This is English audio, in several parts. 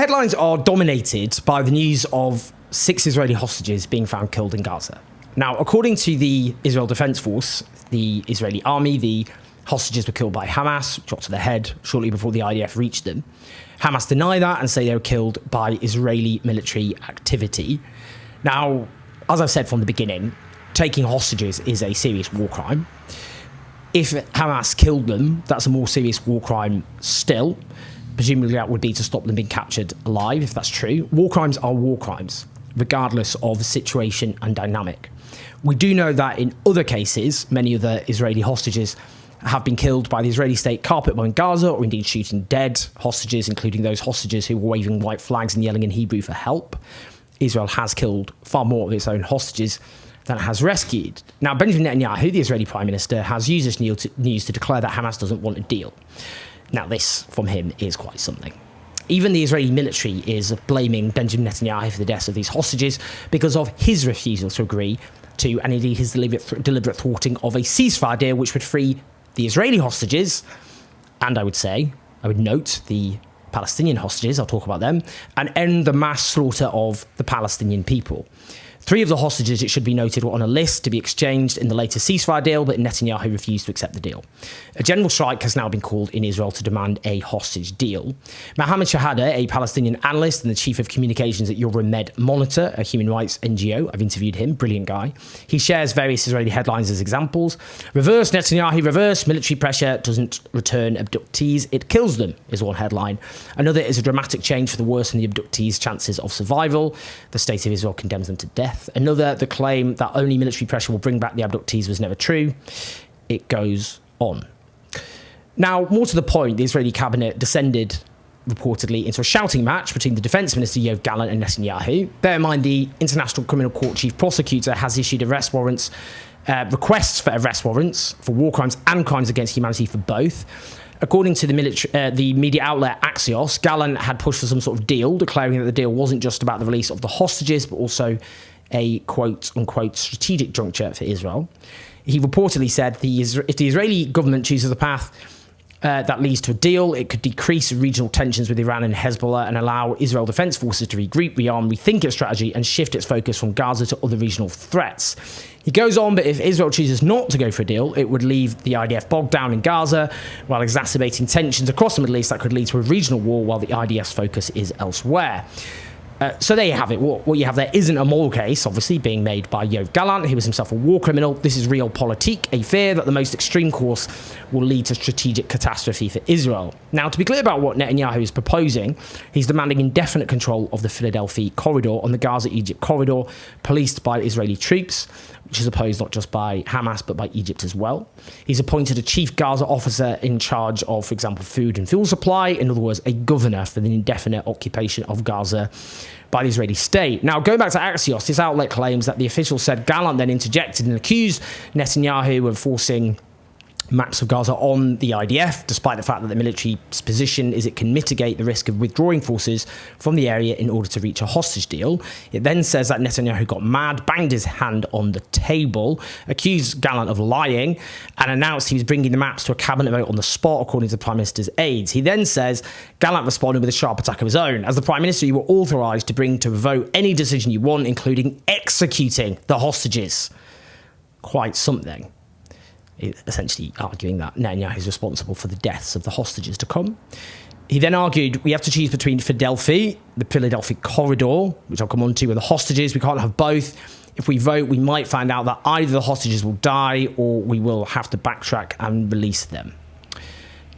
headlines are dominated by the news of 6 Israeli hostages being found killed in Gaza. Now, according to the Israel Defense Force, the Israeli army, the hostages were killed by Hamas, shot to the head shortly before the IDF reached them. Hamas deny that and say they were killed by Israeli military activity. Now, as I've said from the beginning, taking hostages is a serious war crime. If Hamas killed them, that's a more serious war crime still. Presumably that would be to stop them being captured alive, if that's true. War crimes are war crimes, regardless of the situation and dynamic. We do know that in other cases, many of the Israeli hostages have been killed by the Israeli state carpet bombing Gaza, or indeed shooting dead hostages, including those hostages who were waving white flags and yelling in Hebrew for help. Israel has killed far more of its own hostages than it has rescued. Now, Benjamin Netanyahu, the Israeli Prime Minister, has used this news to declare that Hamas doesn't want a deal. Now, this, from him, is quite something. Even the Israeli military is blaming Benjamin Netanyahu for the deaths of these hostages because of his refusal to agree to, and indeed his deliberate thwarting of a ceasefire deal which would free the Israeli hostages, and I would note the Palestinian hostages, I'll talk about them, and end the mass slaughter of the Palestinian people. 3 of the hostages, it should be noted, were on a list to be exchanged in the latest ceasefire deal, but Netanyahu refused to accept the deal. A general strike has now been called in Israel to demand a hostage deal. Mohammed Shahada, a Palestinian analyst and the chief of communications at Euromed Monitor, a human rights NGO, I've interviewed him, brilliant guy. He shares various Israeli headlines as examples. Reverse Netanyahu, reverse military pressure doesn't return abductees, it kills them, is one headline. Another is a dramatic change for the worse in the abductees' chances of survival. The state of Israel condemns them to death. Another, the claim that only military pressure will bring back the abductees was never true. It goes on. Now, more to the point, the Israeli cabinet descended reportedly into a shouting match between the defense minister Yoav Gallant and Netanyahu. Bear in mind, the International Criminal Court chief prosecutor has issued requests for arrest warrants for war crimes and crimes against humanity for both. According to the media outlet Axios, Gallant had pushed for some sort of deal, declaring that the deal wasn't just about the release of the hostages, but also a quote-unquote strategic juncture for Israel. He reportedly said if the Israeli government chooses a path that leads to a deal, it could decrease regional tensions with Iran and Hezbollah and allow Israel Defense Forces to regroup, rearm, rethink its strategy and shift its focus from Gaza to other regional threats. He goes on, but if Israel chooses not to go for a deal, it would leave the IDF bogged down in Gaza while exacerbating tensions across the Middle East that could lead to a regional war while the IDF's focus is elsewhere. So there you have it. What you have there isn't a moral case, obviously, being made by Yoav Gallant. He was himself a war criminal. This is realpolitik, a fear that the most extreme course will lead to strategic catastrophe for Israel. Now, to be clear about what Netanyahu is proposing, he's demanding indefinite control of the Philadelphia corridor on the Gaza-Egypt corridor, policed by Israeli troops, which is opposed not just by Hamas, but by Egypt as well. He's appointed a chief Gaza officer in charge of, for example, food and fuel supply. In other words, a governor for the indefinite occupation of Gaza by the Israeli state. Now, going back to Axios, this outlet claims that the official said Gallant then interjected and accused Netanyahu of forcing maps of Gaza on the IDF, despite the fact that the military's position is it can mitigate the risk of withdrawing forces from the area in order to reach a hostage deal. It then says that Netanyahu got mad, banged his hand on the table, accused Gallant of lying, and announced he was bringing the maps to a cabinet vote on the spot, according to the Prime Minister's aides. He then says Gallant responded with a sharp attack of his own. As the Prime Minister, you were authorised to bring to a vote any decision you want, including executing the hostages. Quite something. Essentially arguing that Netanyahu is responsible for the deaths of the hostages to come. He then argued we have to choose between Philadelphia, the Philadelphia corridor, which I'll come on to, and the hostages. We can't have both. If we vote, we might find out that either the hostages will die or we will have to backtrack and release them.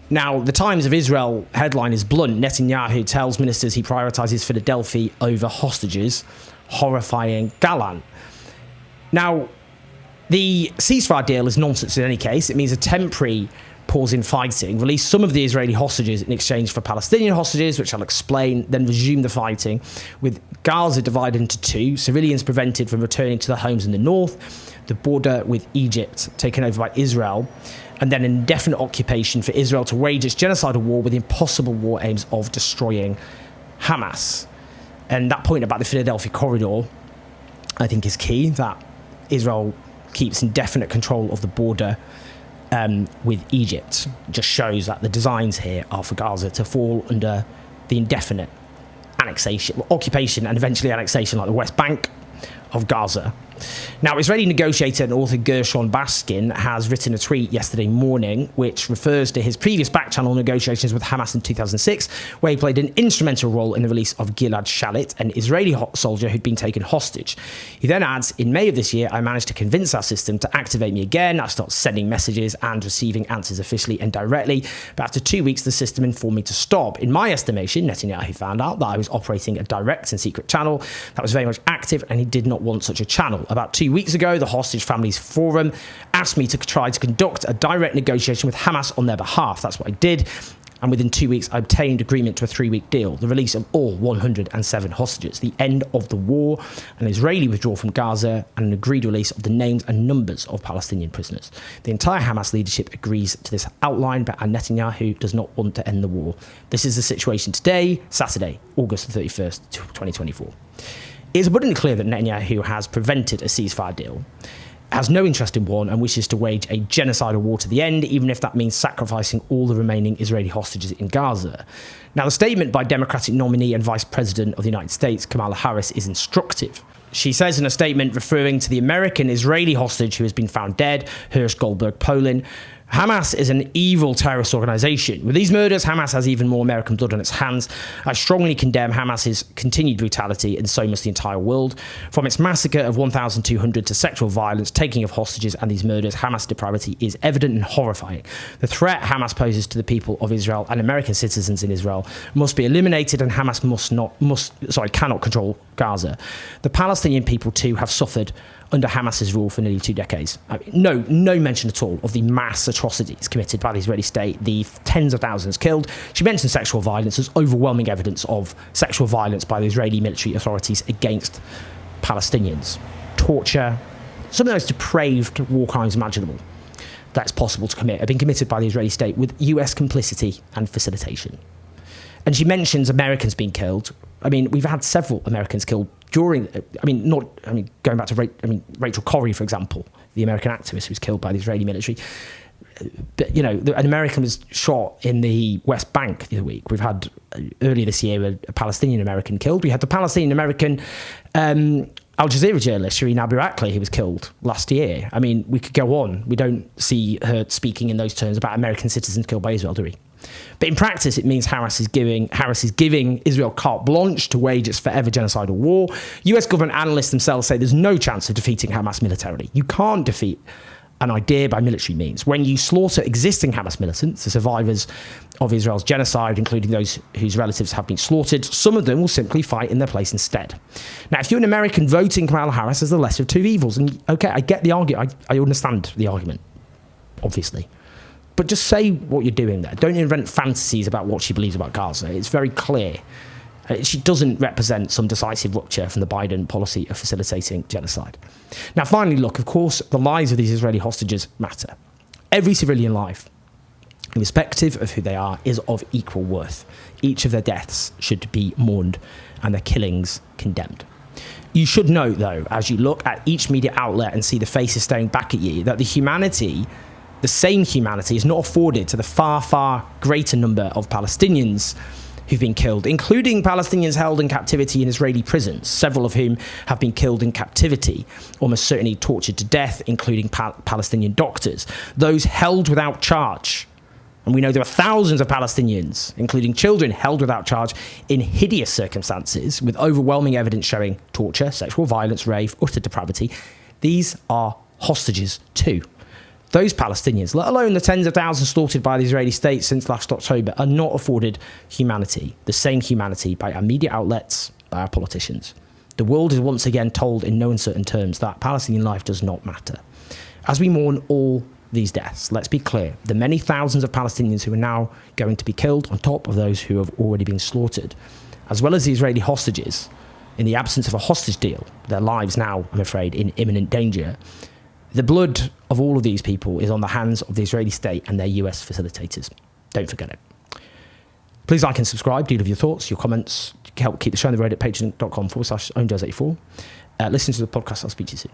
Now, the Times of Israel headline is blunt. Netanyahu tells ministers he prioritises Philadelphia over hostages, horrifying Gallant. Now, the ceasefire deal is nonsense in any case. It means a temporary pause in fighting, release some of the Israeli hostages in exchange for Palestinian hostages, which I'll explain, then resume the fighting, with Gaza divided into 2, civilians prevented from returning to their homes in the north, the border with Egypt taken over by Israel, and then an indefinite occupation for Israel to wage its genocidal war with the impossible war aims of destroying Hamas. And that point about the Philadelphia corridor, I think, is key, that Israel keeps indefinite control of the border with Egypt. Just shows that the designs here are for Gaza to fall under the indefinite occupation and eventually annexation, like the West Bank of Gaza. Now, Israeli negotiator and author Gershon Baskin has written a tweet yesterday morning which refers to his previous back-channel negotiations with Hamas in 2006, where he played an instrumental role in the release of Gilad Shalit, an Israeli soldier who'd been taken hostage. He then adds, in May of this year, I managed to convince our system to activate me again. I started sending messages and receiving answers officially and directly. But after 2 weeks, the system informed me to stop. In my estimation, Netanyahu found out that I was operating a direct and secret channel that was very much active, and he did not want such a channel. About 2 weeks ago, the Hostage Families Forum asked me to try to conduct a direct negotiation with Hamas on their behalf. That's what I did. And within 2 weeks, I obtained agreement to a 3-week deal, the release of all 107 hostages, the end of the war, an Israeli withdrawal from Gaza, and an agreed release of the names and numbers of Palestinian prisoners. The entire Hamas leadership agrees to this outline, but Netanyahu does not want to end the war. This is the situation today, Saturday, August the 31st, 2024. It is abundantly clear that Netanyahu has prevented a ceasefire deal, has no interest in one, and wishes to wage a genocidal war to the end, even if that means sacrificing all the remaining Israeli hostages in Gaza. Now, the statement by Democratic nominee and Vice President of the United States, Kamala Harris, is instructive. She says in a statement referring to the American Israeli hostage who has been found dead, Hirsch Goldberg Polin, Hamas is an evil terrorist organization. With these murders, Hamas has even more American blood on its hands. I strongly condemn Hamas's continued brutality, and so must the entire world. From its massacre of 1,200 to sexual violence, taking of hostages, and these murders, Hamas depravity is evident and horrifying. The threat Hamas poses to the people of Israel and American citizens in Israel must be eliminated, and Hamas cannot control Gaza. The Palestinian people too have suffered under Hamas's rule for nearly 2 decades. No mention at all of the mass atrocities committed by the Israeli state, the tens of thousands killed. She mentioned sexual violence. There's overwhelming evidence of sexual violence by the Israeli military authorities against Palestinians. Torture, some of the most depraved war crimes imaginable that's possible to commit have been committed by the Israeli state with US complicity and facilitation. And she mentions Americans being killed. I mean, we've had several Americans killed going back to Rachel Corrie, for example, the American activist who was killed by the Israeli military. But, an American was shot in the West Bank the other week. We've had earlier this year a Palestinian American killed. We had the Palestinian American Al Jazeera journalist Shireen Abu Akleh, who was killed last year. I mean, we could go on. We don't see her speaking in those terms about American citizens killed by Israel, do we? But in practice, it means Harris is giving Israel carte blanche to wage its forever genocidal war. US government analysts themselves say there's no chance of defeating Hamas militarily. You can't defeat an idea by military means. When you slaughter existing Hamas militants, the survivors of Israel's genocide, including those whose relatives have been slaughtered, some of them will simply fight in their place instead. Now, if you're an American voting Kamala Harris as the lesser of two evils, and okay, I get the argument, I understand the argument, obviously. But just say what you're doing there. Don't invent fantasies about what she believes about Gaza. It's very clear. She doesn't represent some decisive rupture from the Biden policy of facilitating genocide. Now, finally, look, of course, the lives of these Israeli hostages matter. Every civilian life, irrespective of who they are, is of equal worth. Each of their deaths should be mourned and their killings condemned. You should note, though, as you look at each media outlet and see the faces staring back at you, that the same humanity is not afforded to the far, far greater number of Palestinians who've been killed, including Palestinians held in captivity in Israeli prisons, several of whom have been killed in captivity, almost certainly tortured to death, including Palestinian doctors, those held without charge. And we know there are thousands of Palestinians, including children, held without charge in hideous circumstances, with overwhelming evidence showing torture, sexual violence, rape, utter depravity. These are hostages too. Those Palestinians, let alone the tens of thousands slaughtered by the Israeli state since last October, are not afforded humanity, the same humanity by our media outlets, by our politicians. The world is once again told in no uncertain terms that Palestinian life does not matter. As we mourn all these deaths, let's be clear, the many thousands of Palestinians who are now going to be killed on top of those who have already been slaughtered, as well as the Israeli hostages, in the absence of a hostage deal, their lives now, I'm afraid, in imminent danger. The blood of all of these people is on the hands of the Israeli state and their US facilitators. Don't forget it. Please like and subscribe. Do leave your thoughts, your comments. Help keep the show on the road at patreon.com/ownjazz84. Listen to the podcast. I'll speak to you soon.